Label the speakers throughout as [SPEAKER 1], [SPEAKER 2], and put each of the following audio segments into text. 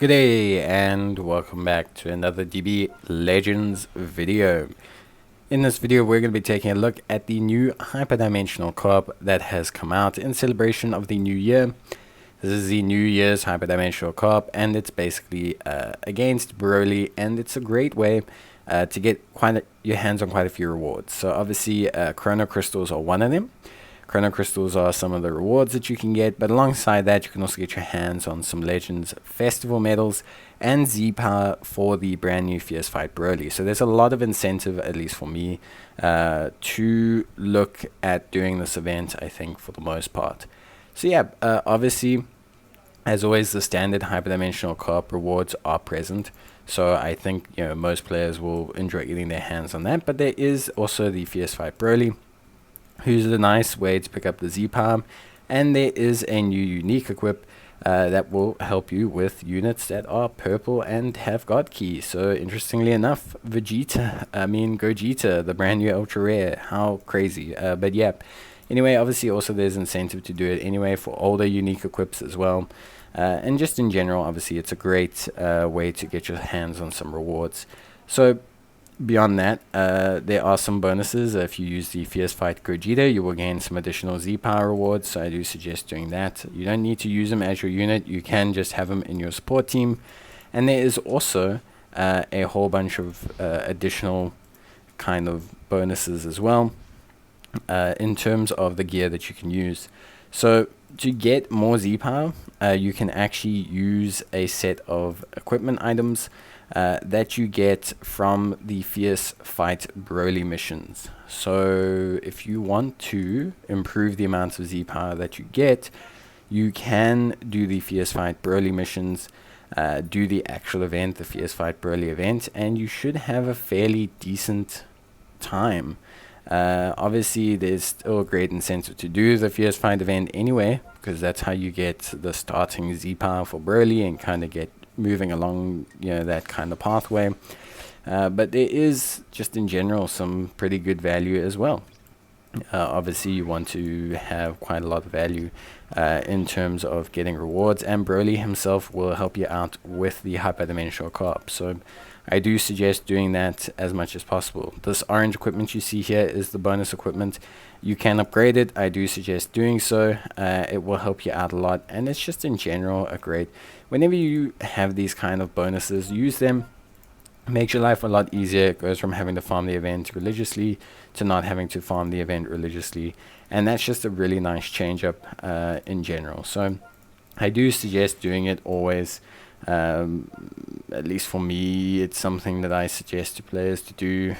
[SPEAKER 1] Good day and welcome back to another DB Legends video. In this video we're going to be taking a look at the new Hyperdimensional co-op that has come out in celebration of the new year. This is the New Year's Hyperdimensional co-op and it's basically against Broly, and it's a great way to get your hands on quite a few rewards. So obviously Chrono Crystals are one of them. Chrono Crystals are some of the rewards that you can get, but alongside that you can also get your hands on some Legends Festival medals and Z-Power for the brand new Fierce Fight Broly. So there's a lot of incentive, at least for me, to look at doing this event, I think, for the most part. So yeah, obviously, as always, the standard Hyperdimensional co-op rewards are present. So I think most players will enjoy getting their hands on that, but there is also the Fierce Fight Broly, who's a nice way to pick up the Z-Power, and there is a new unique equip that will help you with units that are purple and have God keys. So interestingly enough, Gogeta, the brand new ultra rare, how crazy. But yeah, anyway, obviously also there's incentive to do it anyway for older unique equips as well, and just in general, obviously it's a great way to get your hands on some rewards. So beyond that, there are some bonuses. If you use the Fierce Fight Gogeta, you will gain some additional Z-Power rewards, so I do suggest doing that. You don't need to use them as your unit, you can just have them in your support team. And there is also a whole bunch of additional kind of bonuses as well in terms of the gear that you can use. So to get more Z-Power, you can actually use a set of equipment items that you get from the Fierce Fight Broly missions. So if you want to improve the amount of Z-Power that you get, you can do the Fierce Fight Broly missions, do the actual event, the Fierce Fight Broly event, and you should have a fairly decent time. Obviously there's still a great incentive to do the Fierce Fight event anyway, because that's how you get the starting Z-Power for Broly and kind of get moving along that kind of pathway. But there is just in general some pretty good value as well. Obviously you want to have quite a lot of value in terms of getting rewards, and Broly himself will help you out with the Hyperdimensional co-op. So I do suggest doing that as much as possible. This orange equipment you see here is the bonus equipment. You can upgrade it. I do suggest doing so. It will help you out a lot, and it's just in general a great, whenever you have these kind of bonuses, use them. Makes your life a lot easier. It goes from having to farm the event religiously to not having to farm the event religiously, and that's just a really nice change up in general. So I do suggest doing it always. At least for me, it's something that I suggest to players to do.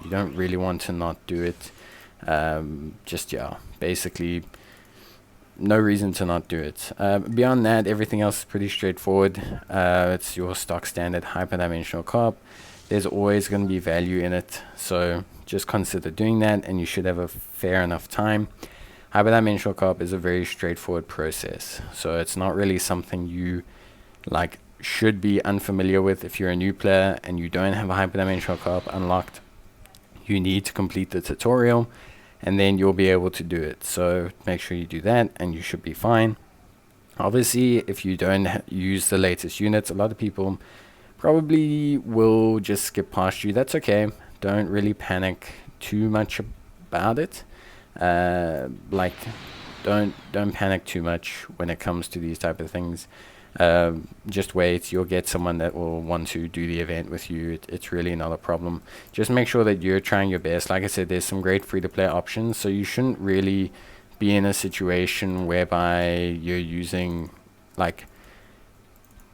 [SPEAKER 1] You don't really want to not do it. Basically no reason to not do it. Beyond that, everything else is pretty straightforward. It's your stock standard Hyperdimensional co-op. There's always going to be value in it, so just consider doing that and you should have a fair enough time. Hyperdimensional co-op is a very straightforward process, so it's not really something you should be unfamiliar with. If you're a new player and you don't have a Hyperdimensional co-op unlocked, you need to complete the tutorial and then you'll be able to do it. So make sure you do that and you should be fine. Obviously, if you don't use the latest units, a lot of people probably will just skip past you. That's okay. Don't really panic too much about it. Don't panic too much when it comes to these type of things. Just wait, you'll get someone that will want to do the event with you. It's really not a problem. Just make sure that you're trying your best. Like I said, there's some great free-to-play options, so you shouldn't really be in a situation whereby you're using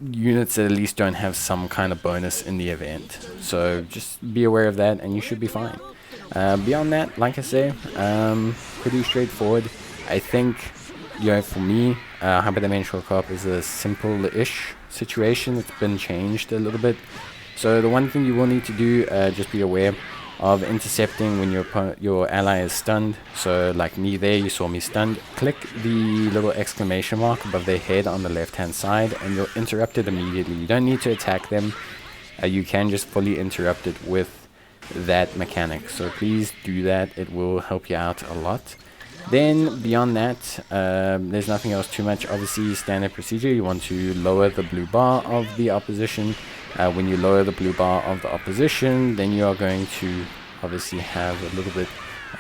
[SPEAKER 1] units that at least don't have some kind of bonus in the event. So just be aware of that and you should be fine. Beyond that, like I say, pretty straightforward. I think for me, Hyperdimensional co-op is a simple-ish situation. It's been changed a little bit. So the one thing you will need to do, just be aware of intercepting when your ally is stunned. So like me there, you saw me stunned. Click the little exclamation mark above their head on the left-hand side and you'll interrupt it immediately. You don't need to attack them. You can just fully interrupt it with that mechanic. So please do that. It will help you out a lot. Then beyond that, there's nothing else too much. Obviously, standard procedure, you want to lower the blue bar of the opposition. When you lower the blue bar of the opposition, then you are going to obviously have a little bit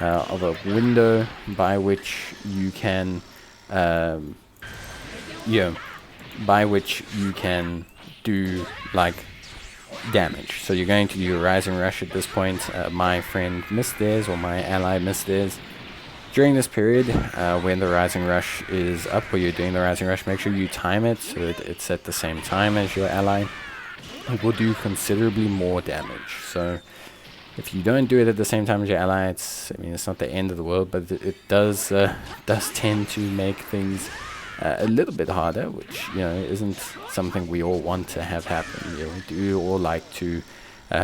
[SPEAKER 1] of a window by which you can, by which you can do like damage. So you're going to do a rising rush at this point. My friend missed theirs, or my ally missed theirs. During this period, when the rising rush is up, or you're doing the rising rush, make sure you time it so that it's at the same time as your ally. It will do considerably more damage. So if you don't do it at the same time as your ally, it's not the end of the world, but it does tend to make things a little bit harder, which isn't something we all want to have happen. We do all like to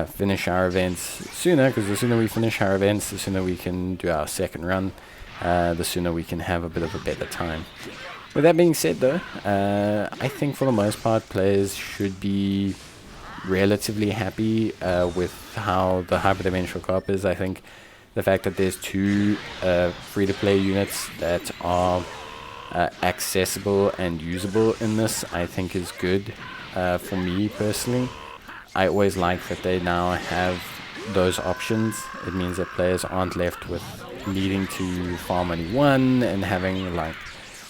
[SPEAKER 1] finish our events sooner, because the sooner we finish our events, the sooner we can do our second run, the sooner we can have a bit of a better time. With that being said, though, I think for the most part players should be relatively happy with how the Hyperdimensional co-op is. I think the fact that there's two free-to-play units that are accessible and usable in this, I think is good for me personally. I always like that they now have those options. It means that players aren't left with needing to farm only one and having like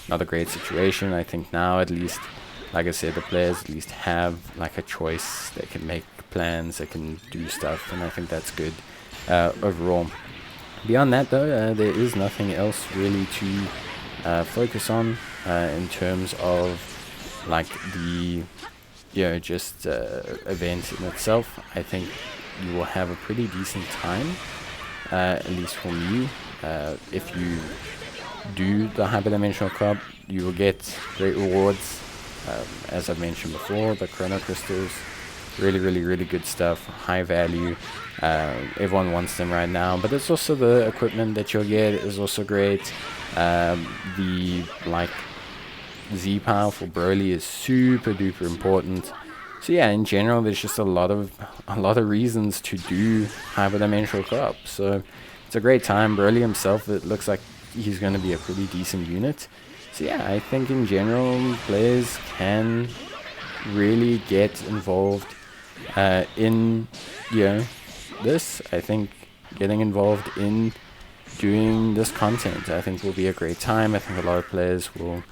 [SPEAKER 1] not a great situation. I think now, at least, like I said, the players at least have like a choice. They can make plans, they can do stuff, and I think that's good overall. Beyond that, though, there is nothing else really to focus on in terms of like the event in itself. I think you will have a pretty decent time, at least for me. If you do the Hyperdimensional co-op, you will get great rewards. As I've mentioned before, the chrono crystals, really good stuff, high value. Everyone wants them right now, but it's also the equipment that you'll get is also great. The Z power for Broly is super duper important. So yeah, in general, there's just a lot of reasons to do Hyperdimensional co-op. So it's a great time. Broly himself, it looks like he's going to be a pretty decent unit. So yeah, I think in general, players can really get involved in this. I think getting involved in doing this content, I think, will be a great time. I think a lot of players will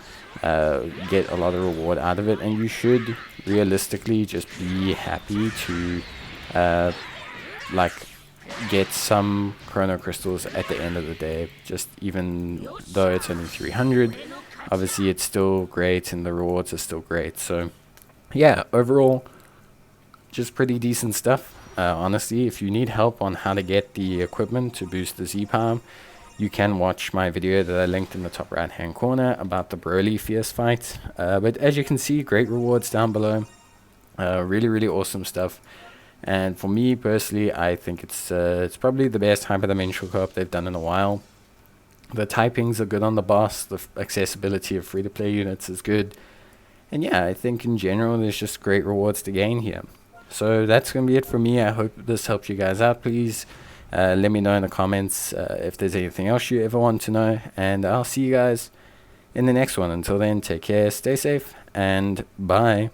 [SPEAKER 1] get a lot of reward out of it, and you should realistically just be happy to get some chrono crystals at the end of the day. Just even though it's only 300, obviously it's still great and the rewards are still great. So yeah, overall, just pretty decent stuff. Honestly, if you need help on how to get the equipment to boost the Z power, you can watch my video that I linked in the top right hand corner about the Broly fierce fight. But as you can see, great rewards down below. Really awesome stuff. And for me personally, I think it's probably the best Hyperdimensional co-op they've done in a while. The typings are good on the boss. The accessibility of free-to-play units is good. And yeah, I think in general, there's just great rewards to gain here. So that's going to be it for me. I hope this helped you guys out. Please let me know in the comments if there's anything else you ever want to know. And I'll see you guys in the next one. Until then, take care, stay safe, and bye.